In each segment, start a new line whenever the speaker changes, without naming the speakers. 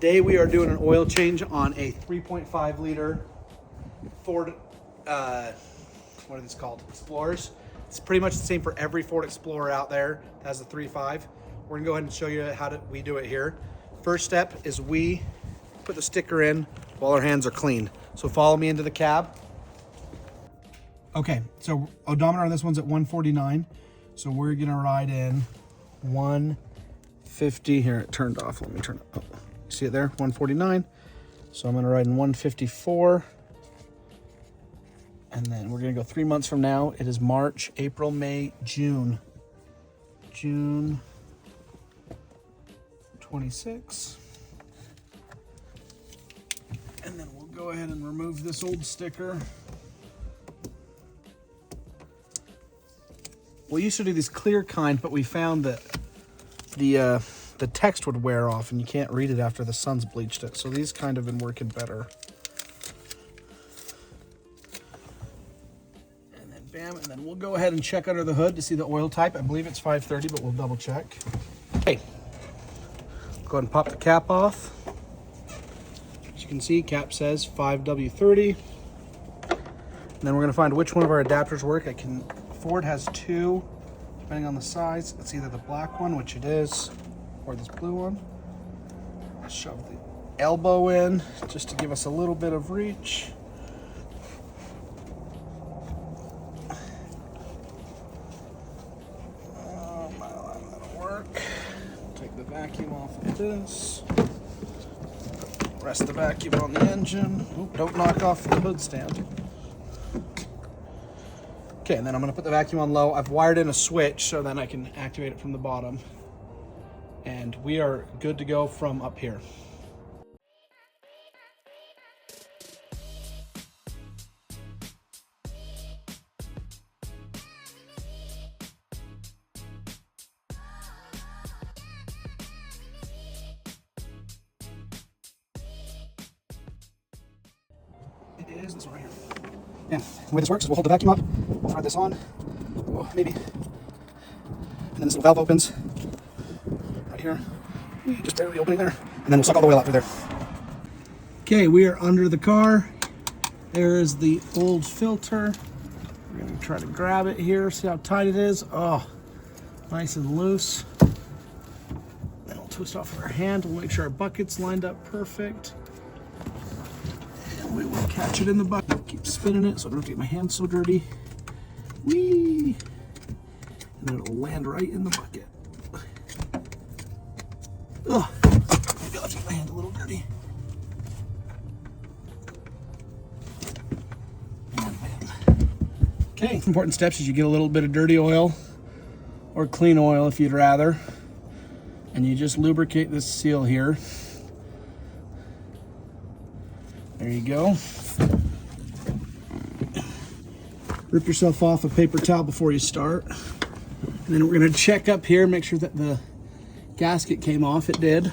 Today we are doing an oil change on a 3.5 liter Ford, what are these called? Explorers. It's pretty much the same for every Ford Explorer out there that has a 3.5. We're gonna go ahead and show you how we do it here. First step is we put the sticker in while our hands are clean. So follow me into the cab. Okay, so odometer on this one's at 149. So we're gonna ride in 150. Here, it turned off. Let me turn it. Oh, you see it there? 149. So I'm gonna ride in 154. And then we're gonna go 3 months from now. It is March, April, May, June. June 26. And then we'll go ahead and remove this old sticker. We used to do these clear kind, but we found that the text would wear off and you can't read it after the sun's bleached it. So these kind of been working better. And then bam, and then we'll go ahead and check under the hood to see the oil type. I believe it's 530, but we'll double check. Okay, go ahead and pop the cap off. As you can see, cap says 5W30. And then we're gonna find which one of our adapters work. Ford has two, depending on the size. It's either the black one, which it is, or this blue one. I'll shove the elbow in just to give us a little bit of reach. That'll work. Take the vacuum off of this. Rest the vacuum on the engine. Ooh, don't knock off the hood stand. Okay, and then I'm gonna put the vacuum on low. I've wired in a switch so then I can activate it from the bottom. And we are good to go from up here. It is this one right here. And the way this works is we'll hold the vacuum up, we'll thread this on, maybe, and then this little valve opens right here, just barely opening there, and then we'll suck all the way out through there. Okay, we are under the car. There is the old filter. We're gonna try to grab it here, see how tight it is. Oh, nice and loose. Then we'll twist off of our hand. We'll make sure our bucket's lined up perfect. We will catch it in the bucket, keep spinning it so I don't have to get my hands so dirty. Whee! And then it'll land right in the bucket. Ugh, maybe I'll have to get my hand a little dirty. Okay, important steps is you get a little bit of dirty oil or clean oil if you'd rather. And you just lubricate this seal here. There you go. Rip yourself off a paper towel before you start. And then we're gonna check up here, make sure that the gasket came off. It did.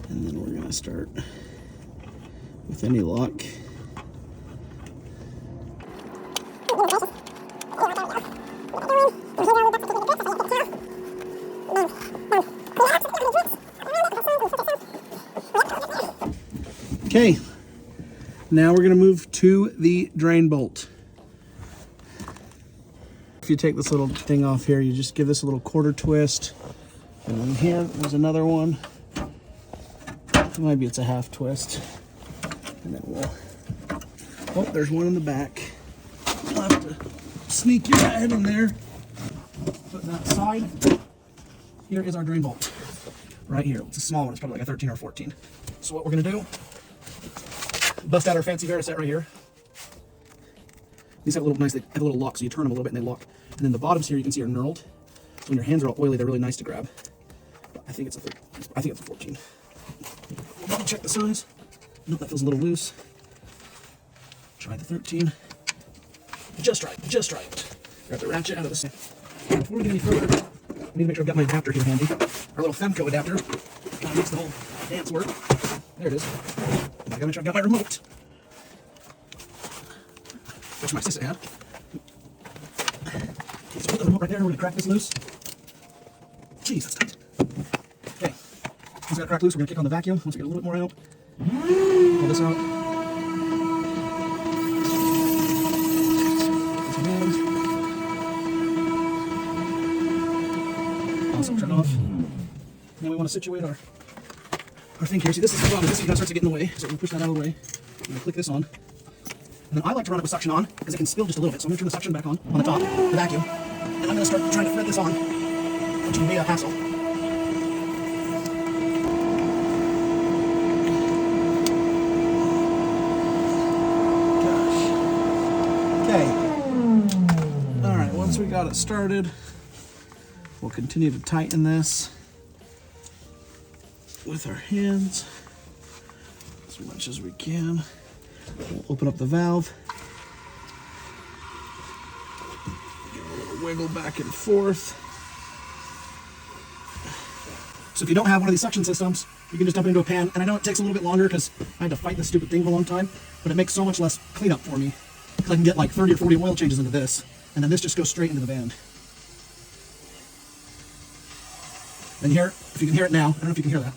And then we're gonna start with any luck. Okay, now we're gonna move to the drain bolt. If you take this little thing off here, you just give this a little quarter twist. And then here, there's another one. Maybe it's a half twist. And then we'll, oh, there's one in the back. You'll have to sneak your head in there. Put that side. Here is our drain bolt. Right here, it's a small one, it's probably like a 13 or 14. So what we're gonna do, bust out our fancy Veriset right here. These have a little nice, they have a little lock, so you turn them a little bit and they lock. And then the bottoms here you can see are knurled. So when your hands are all oily, they're really nice to grab. But I think it's a 14. We'll double check the size. Nope, that feels a little loose. Try the 13. Just right, just right. Grab the ratchet out of the sink. Before we get any further, I need to make sure I've got my adapter here handy. Our little Femco adapter. Kind of makes the whole dance work. There it is. I gotta make sure I've got my remote. Which my sister had. So put the remote right there. We're gonna crack this loose. Jeez, that's tight. Okay. got to crack loose. We're going to kick on the vacuum once we get a little bit more out. Pull this out. Awesome, turn it off. Now we want to situate our thing here. See, this is the problem. This kind of starts to get in the way, so we're going to push that out of the way. I'm going to click this on. And then I like to run it with suction on, because it can spill just a little bit. So I'm going to turn the suction back on the top, the vacuum. And I'm going to start trying to thread this on, which can be a hassle. Alright, once we got it started, we'll continue to tighten this with our hands as much as we can. We'll open up the valve. Give it a little wiggle back and forth. So if you don't have one of these suction systems, you can just dump it into a pan. And I know it takes a little bit longer because I had to fight this stupid thing for a long time, but it makes so much less cleanup for me. I can get like 30 or 40 oil changes into this, and then this just goes straight into the band. And here, if you can hear it now, I don't know if you can hear that.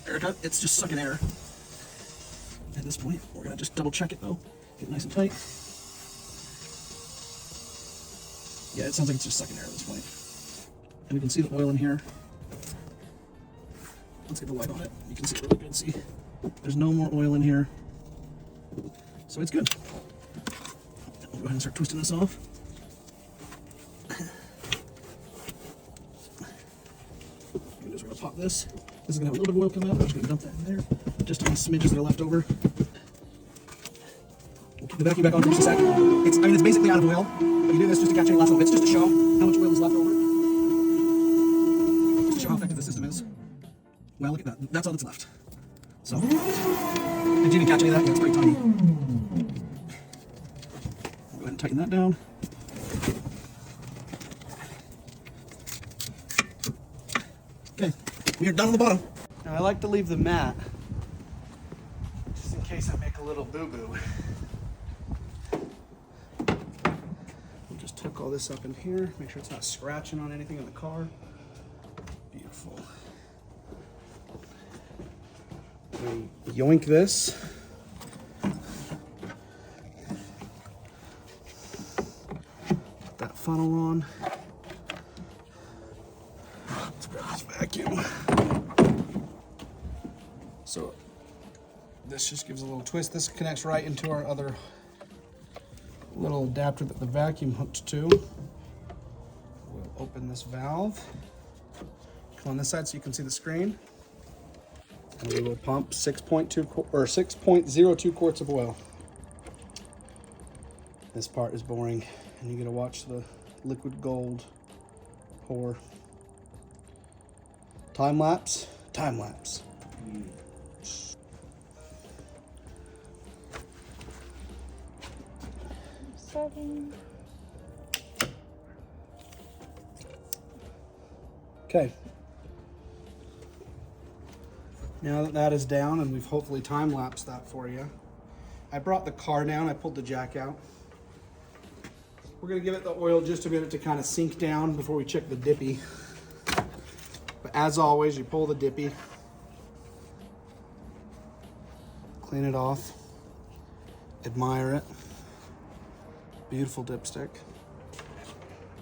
Erica, it's just sucking air. At this point, we're gonna just double check it though. Get it nice and tight. Yeah, it sounds like it's just sucking air at this point. And we can see the oil in here. Let's get the light on it. You can see it really good. See, there's no more oil in here. So it's good. We'll go ahead and start twisting this off. We're going to pop this. This is going to have a little bit of oil come out. I'm just going to dump that in there. Just any smidges that are left over. We'll keep the vacuum back on for just a sec. It's basically out of oil. But you do this just to catch any last little bits, just to show how much oil is left over. Just to show how effective the system is. Well, look at that. That's all that's left. So, did you even catch any of that? Yeah, it's pretty tiny. Go ahead and tighten that down. Okay, we are done on the bottom. Now I like to leave the mat just in case I make a little boo-boo. We'll just tuck all this up in here, make sure it's not scratching on anything in the car. Beautiful. And yoink this. Put that funnel on. Let's grab this vacuum. So this just gives a little twist. This connects right into our other little adapter that the vacuum hooked to. We'll open this valve. Come on this side so you can see the screen. And we will pump 6.02 quarts of oil. This part is boring, and you get to watch the liquid gold pour. Time lapse, time lapse.
Starting.
Okay. Now that that is down, and we've hopefully time-lapsed that for you, I brought the car down, I pulled the jack out. We're gonna give it the oil just a minute to kind of sink down before we check the dippy. But as always, you pull the dippy, clean it off, admire it. Beautiful dipstick.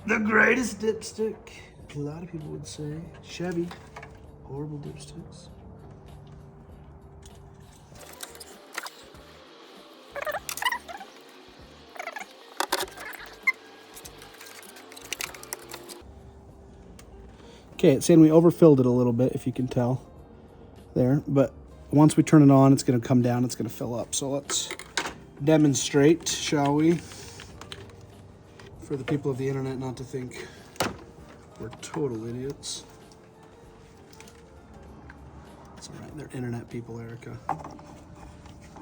The greatest dipstick, a lot of people would say. Chevy, horrible dipsticks. Okay, it's saying we overfilled it a little bit, if you can tell there, but once we turn it on, it's going to come down, it's going to fill up. So let's demonstrate, shall we? For the people of the internet not to think we're total idiots. It's all right, they're internet people, Erica.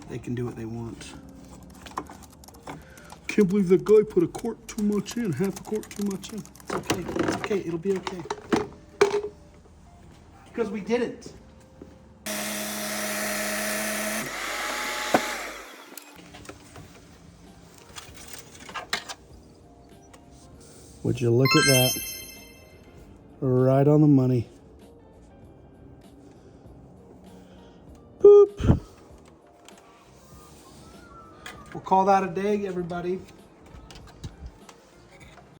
They can do what they want. Can't believe that guy put a quart too much in, half a quart too much in. It's okay, it's okay, it'll be okay. Because we didn't. Would you look at that? Right on the money.
We'll call that a day, everybody.